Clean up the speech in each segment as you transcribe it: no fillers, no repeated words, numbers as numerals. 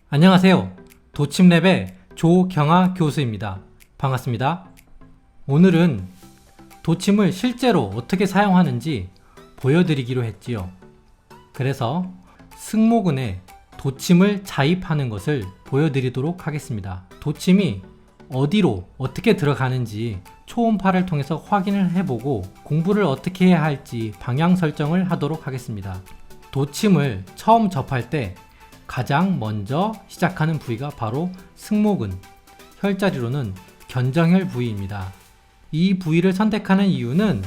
안녕하세요. 도침랩의 조경아 교수입니다. 반갑습니다. 오늘은 도침을 실제로 어떻게 사용하는지 보여드리기로 했지요. 그래서 승모근에 도침을 자입하는 것을 보여드리도록 하겠습니다. 도침이 어디로 어떻게 들어가는지 초음파를 통해서 확인을 해보고 공부를 어떻게 해야 할지 방향 설정을 하도록 하겠습니다. 도침을 처음 접할 때 가장 먼저 시작하는 부위가 바로 승모근, 혈자리로는 견정혈 부위입니다. 이 부위를 선택하는 이유는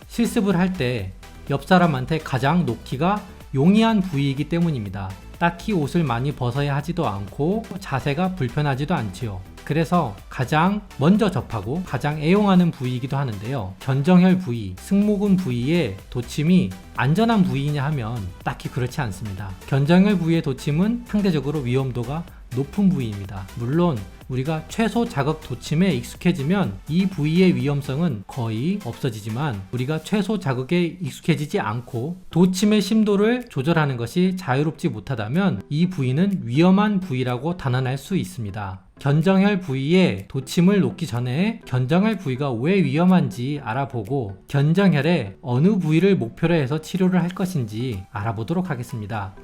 실습을 할 때 옆 사람한테 가장 놓기가 용이한 부위이기 때문입니다. 딱히 옷을 많이 벗어야 하지도 않고 자세가 불편하지도 않지요. 그래서 가장 먼저 접하고 가장 애용하는 부위이기도 하는데요. 견정혈 부위, 승모근 부위의 도침이 안전한 부위이냐 하면 딱히 그렇지 않습니다. 견정혈 부위의 도침은 상대적으로 위험도가 높은 부위입니다. 물론 우리가 최소 자극 도침에 익숙해지면 이 부위의 위험성은 거의 없어지지만 우리가 최소 자극에 익숙해지지 않고 도침의 심도를 조절하는 것이 자유롭지 못하다면 이 부위는 위험한 부위라고 단언할 수 있습니다. 견정혈 부위에 도침을 놓기 전에 견정혈 부위가 왜 위험한지 알아보고 견정혈의 어느 부위를 목표로 해서 치료를 할 것인지 알아보도록 하겠습니다.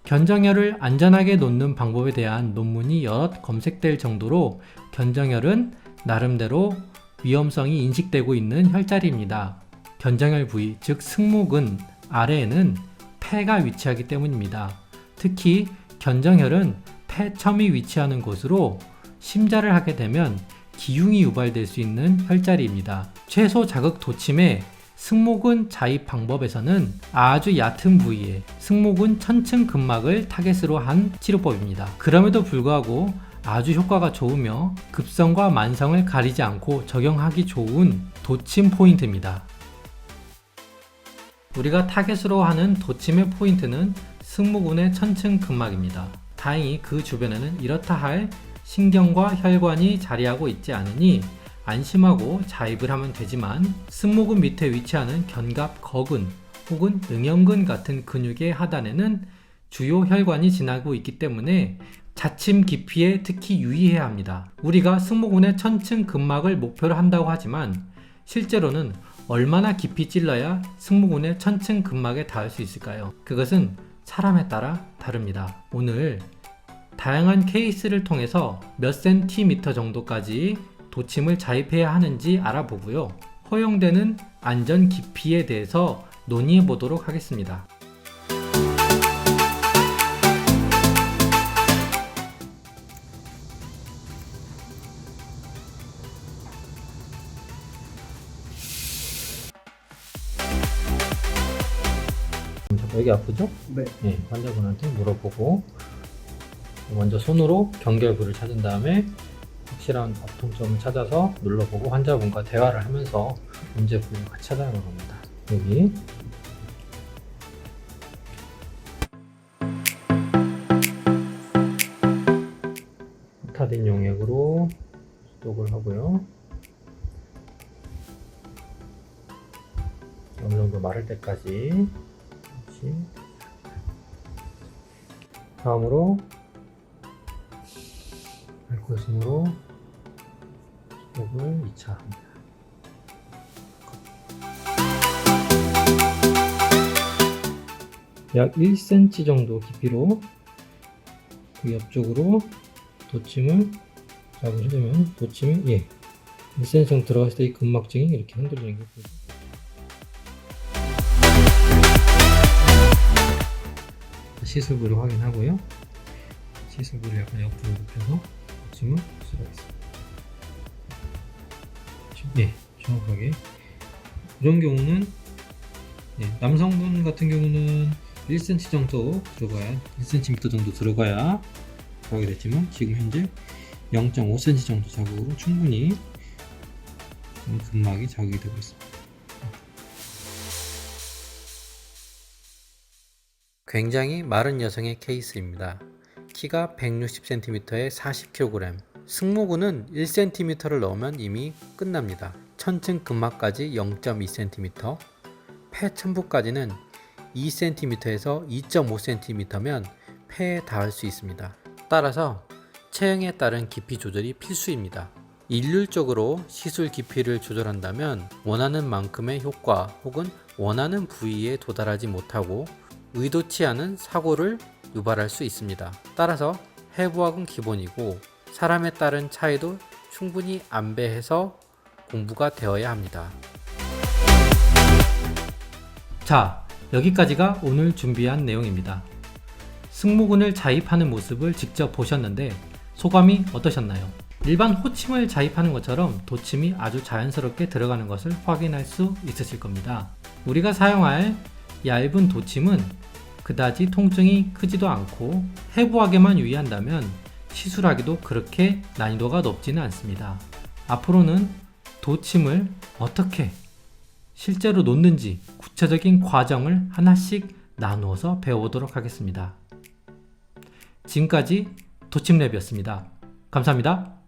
견정혈을 안전하게 놓는 방법에 대한 논문이 여럿 검색될 정도로 견정혈은 나름대로 위험성이 인식되고 있는 혈자리입니다. 견정혈 부위, 즉 승모근 아래에는 폐가 위치하기 때문입니다. 특히 견정혈은 폐첨이 위치하는 곳으로 심자를 하게 되면 기흉이 유발될 수 있는 혈자리입니다. 최소 자극 도침의 승모근 자입 방법에서는 아주 얕은 부위에 승모근 천층 근막을 타겟으로 한 치료법입니다. 그럼에도 불구하고 아주 효과가 좋으며 급성과 만성을 가리지 않고 적용하기 좋은 도침 포인트입니다. 우리가 타겟으로 하는 도침의 포인트는 승모근의 천층 근막입니다. 다행히 그 주변에는 이렇다 할 신경과 혈관이 자리하고 있지 않으니 안심하고 자입을 하면 되지만 승모근 밑에 위치하는 견갑거근 혹은 응형근 같은 근육의 하단에는 주요 혈관이 지나고 있기 때문에 자침 깊이에 특히 유의해야 합니다. 우리가 승모근의 천층 근막을 목표로 한다고 하지만 실제로는 얼마나 깊이 찔러야 승모근의 천층 근막에 닿을 수 있을까요? 그것은 사람에 따라 다릅니다. 오늘 다양한 케이스를 통해서 몇 센티미터 정도까지 도침을 자입해야 하는지 알아보고요. 허용되는 안전 깊이에 대해서 논의해 보도록 하겠습니다. 여기 아프죠? 네. 네, 환자분한테 물어보고 먼저 손으로 경결부를 찾은 다음에 확실한 아통점을 찾아서 눌러보고 환자분과 대화를 하면서 문제 부위를 같이 찾아가는 겁니다. 여기 타딘 용액으로 소독을 하고요. 어느 정도 마를 때까지. 다음으로 알코올솜으로 소독을 2차 합니다. 약 1cm 정도 깊이로 그 옆쪽으로 도침을 잡을 해주면 도침이 1cm 정도 들어갔을 때 이 근막증이 이렇게 흔들리는 게 보이죠. 시술부를 확인하고요. 시술부를 약간 옆으로 눕혀서 도침을 수술하겠습니다. 네, 정확하게. 이런 경우는 남성분 같은 경우는 1cm 정도 들어가야 1cm 정도 들어가야 자극이 됐지만 지금 현재 0.5cm 정도 자극으로 충분히 근막이 자극이 되고 있습니다. 굉장히 마른 여성의 케이스입니다. 키가 160cm에 40kg, 승모근은 1cm를 넣으면 이미 끝납니다. 천층 근막까지 0.2cm, 폐천부까지는 2cm에서 2.5cm면 폐에 닿을 수 있습니다. 따라서 체형에 따른 깊이 조절이 필수입니다. 일률적으로 시술 깊이를 조절한다면 원하는 만큼의 효과 혹은 원하는 부위에 도달하지 못하고 의도치 않은 사고를 유발할 수 있습니다. 따라서 해부학은 기본이고 사람에 따른 차이도 충분히 안배해서 공부가 되어야 합니다. 자, 여기까지가 오늘 준비한 내용입니다. 승모근을 자입하는 모습을 직접 보셨는데 소감이 어떠셨나요? 일반 호침을 자입하는 것처럼 도침이 아주 자연스럽게 들어가는 것을 확인할 수 있으실 겁니다. 우리가 사용할 얇은 도침은 그다지 통증이 크지도 않고 해부하게만 유의한다면 시술하기도 그렇게 난이도가 높지는 않습니다. 앞으로는 도침을 어떻게 실제로 놓는지 구체적인 과정을 하나씩 나누어서 배워보도록 하겠습니다. 지금까지 도침랩이었습니다. 감사합니다.